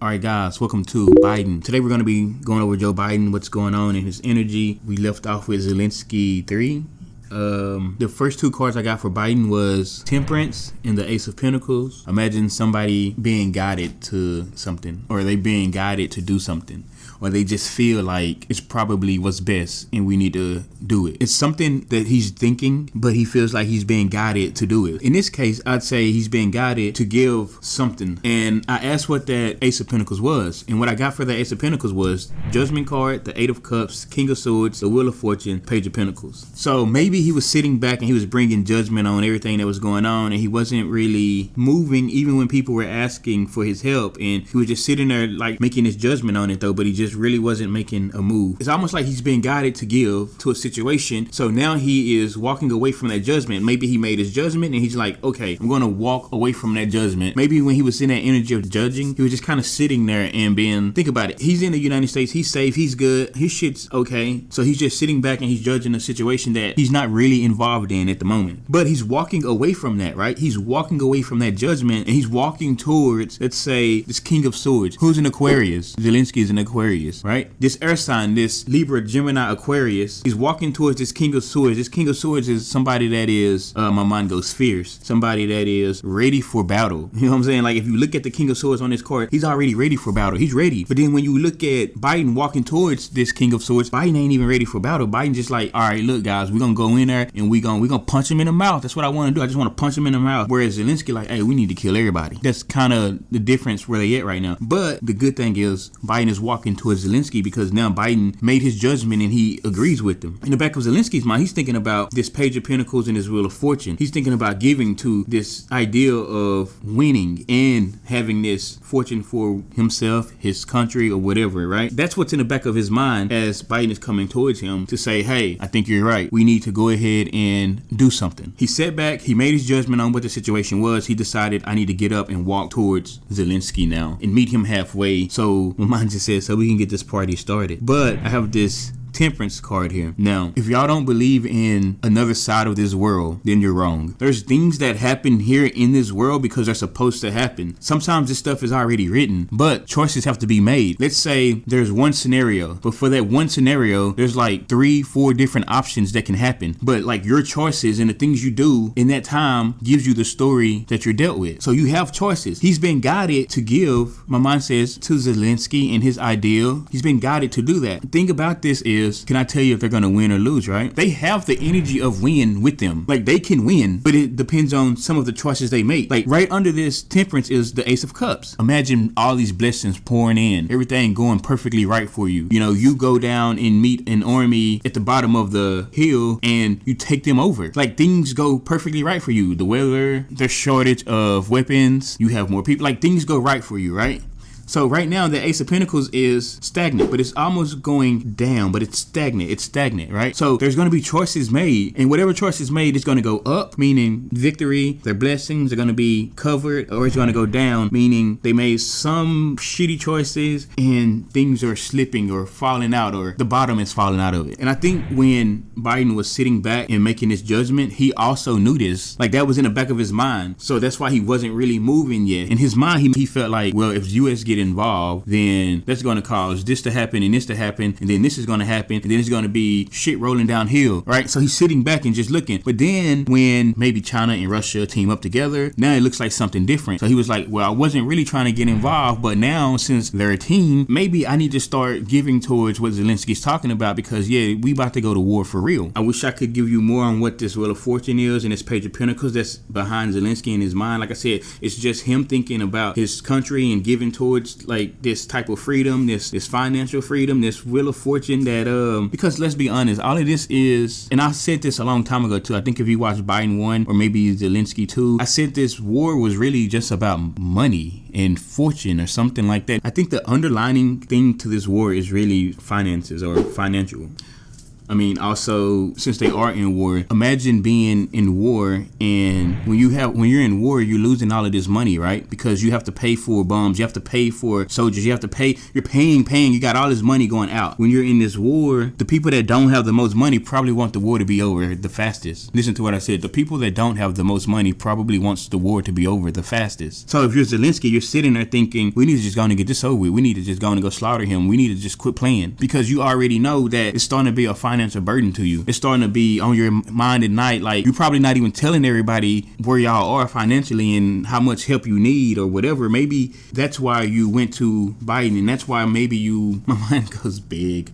All right, guys, welcome to Biden. Today we're going to be going over Joe Biden, what's going on in his energy. We left off with Zelensky 3. The first two cards I got for Biden was Temperance and the Ace of Pentacles. Imagine somebody being guided to something, or they being guided to do something, or they just feel like it's probably what's best and we need to do it. It's something that he's thinking, but he feels like he's being guided to do it. In this case, I'd say he's being guided to give something. And I asked what that Ace of Pentacles was. And what I got for the Ace of Pentacles was Judgment card, the Eight of Cups, King of Swords, the Wheel of Fortune, Page of Pentacles. So maybe he was sitting back and he was bringing judgment on everything that was going on, and he wasn't really moving even when people were asking for his help, and he was just sitting there like making his judgment on it though, but he just really wasn't making a move. It's almost like he's being guided to give to a situation. So now he is walking away from that judgment. Maybe he made his judgment and he's like, okay, I'm going to walk away from that judgment. Maybe when he was in that energy of judging, he was just kind of sitting there and being, think about it. He's in the United States. He's safe. He's good. His shit's okay. So he's just sitting back and he's judging a situation that he's not really involved in at the moment. But he's walking away from that, right? He's walking away from that judgment and he's walking towards, let's say, this King of Swords. Who's an Aquarius? Zelensky is an Aquarius, right? This air sign, this Libra, Gemini, Aquarius, he's walking towards this King of Swords. This King of Swords is somebody that is, my mind goes fierce. Somebody that is ready for battle. You know what I'm saying? Like if you look at the King of Swords on this card, he's already ready for battle. He's ready. But then when you look at Biden walking towards this King of Swords, Biden ain't even ready for battle. Biden just like, all right, look guys, we're gonna go in there and we're gonna punch him in the mouth. That's what I want to do. I just want to punch him in the mouth. Whereas Zelensky like, hey, we need to kill everybody. That's kind of the difference where they at right now. But the good thing is Biden is walking towards Zelensky because now Biden made his judgment and he agrees with them. In the back of Zelensky's mind, he's thinking about this Page of Pentacles and his Wheel of Fortune. He's thinking about giving to this idea of winning and having this fortune for himself, his country, or whatever, right? That's what's in the back of his mind as Biden is coming towards him to say, hey, I think you're right. We need to go ahead and do something. He sat back, he made his judgment on what the situation was. He decided I need to get up and walk towards Zelensky now and meet him halfway. So my mind just says, so we can get this party started. But I have this Temperance card here. Now, if y'all don't believe in another side of this world, then you're wrong. There's things that happen here in this world because they're supposed to happen. Sometimes this stuff is already written, but choices have to be made. Let's say there's one scenario, but for that one scenario, there's like 3-4 different options that can happen. But like your choices and the things you do in that time gives you the story that you're dealt with. So you have choices. He's been guided to give, my mind says, to Zelensky and his ideal. He's been guided to do that. The thing about this is, can I tell you if they're going to win or lose, right? They have the energy of win with them. Like they can win, but it depends on some of the choices they make. Like right under this Temperance is the Ace of Cups. Imagine all these blessings pouring in, everything going perfectly right for you. You know, you go down and meet an army at the bottom of the hill and you take them over. Like things go perfectly right for you. The weather, the shortage of weapons, you have more people. Like things go right for you, right? So right now the Ace of Pentacles is stagnant, but it's almost going down, but it's stagnant. It's stagnant, right? So there's going to be choices made, and whatever choice is made is going to go up, meaning victory. Their blessings are going to be covered, or it's going to go down, meaning they made some shitty choices and things are slipping or falling out, or the bottom is falling out of it. And I think when Biden was sitting back and making his judgment, he also knew this. Like that was in the back of his mind. So that's why he wasn't really moving yet. In his mind, he felt like, well, if U.S. get involved, then that's going to cause this to happen and this to happen, and then this is going to happen, and then it's going to be shit rolling downhill, right? So he's sitting back and just looking. But then when maybe China and Russia team up together, now it looks like something different. So he was like, well, I wasn't really trying to get involved, but now since they're a team, maybe I need to start giving towards what Zelensky's talking about, because yeah, we about to go to war for real. I wish I could give you more on what this Wheel of Fortune is and this Page of Pentacles that's behind Zelensky in his mind. Like I said, it's just him thinking about his country and giving towards like this type of freedom, this financial freedom, this Wheel of Fortune that because let's be honest, all of this is, and I said this a long time ago too, I think if you watch Biden 1 or maybe Zelensky 2, I said this war was really just about money and fortune or something like that. I think the underlining thing to this war is really finances or financial. I mean, also, since they are in war, imagine being in war, and when you're in war, you're losing all of this money, right? Because you have to pay for bombs, you have to pay for soldiers, you're paying, you got all this money going out. When you're in this war, the people that don't have the most money probably want the war to be over the fastest. Listen to what I said. The people that don't have the most money probably wants the war to be over the fastest. So if you're Zelensky, you're sitting there thinking, we need to just go and get this over with. We need to just go and go slaughter him. We need to just quit playing, because you already know that it's starting to be a financial burden to you. It's starting to be on your mind at night. Like, you're probably not even telling everybody where y'all are financially and how much help you need or whatever. Maybe that's why you went to Biden, and that's why maybe my mind goes beg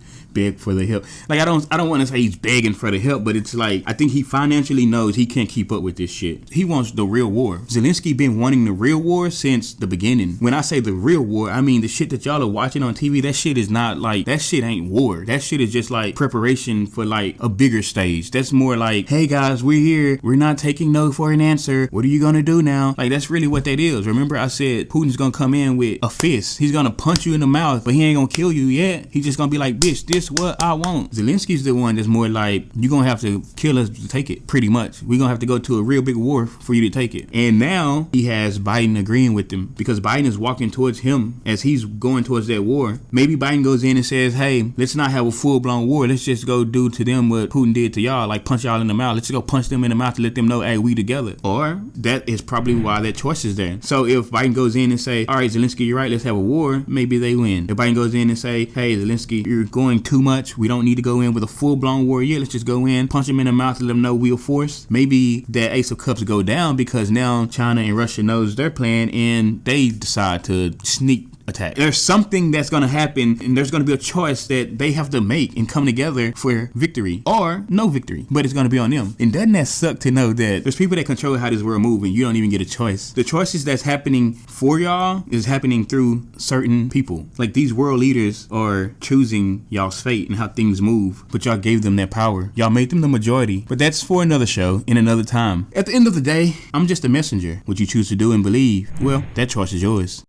for the help. Like, I don't want to say he's begging for the help, but it's like, I think he financially knows he can't keep up with this shit. He wants the real war. Zelensky been wanting the real war since the beginning. When I say the real war, I mean the shit that y'all are watching on TV. That shit is not like, that shit ain't war. That shit is just like preparation for like a bigger stage. That's more like, hey guys, we're here. We're not taking no for an answer. What are you gonna do now? Like, that's really what that is. Remember I said Putin's gonna come in with a fist. He's gonna punch you in the mouth, but he ain't gonna kill you yet. He's just gonna be like, bitch, this what I want. Zelensky's the one that's more like, you're gonna have to kill us to take it, pretty much. We're gonna have to go to a real big war for you to take it. And now he has Biden agreeing with him, because Biden is walking towards him as he's going towards that war. Maybe Biden goes in and says, hey, let's not have a full-blown war. Let's just go do to them what Putin did to y'all, like punch y'all in the mouth. Let's just go punch them in the mouth to let them know, hey, we together. Or that is probably why that choice is there. So if Biden goes in and say, all right, Zelensky, you're right, let's have a war, maybe they win. If Biden goes in and say, hey, Zelensky, you're going too much. We don't need to go in with a full-blown war yet. Let's just go in, punch them in the mouth, and let them know we're force. Maybe that Ace of Cups go down, because now China and Russia knows their plan, and they decide to sneak attack. There's something that's going to happen, and there's going to be a choice that they have to make and come together for victory or no victory, but it's going to be on them. And doesn't that suck to know that there's people that control how this world moves and you don't even get a choice? The choices that's happening for y'all is happening through certain people. Like, these world leaders are choosing y'all's fate and how things move, but y'all gave them that power. Y'all made them the majority, but that's for another show in another time. At the end of the day, I'm just a messenger. What you choose to do and believe, well, that choice is yours.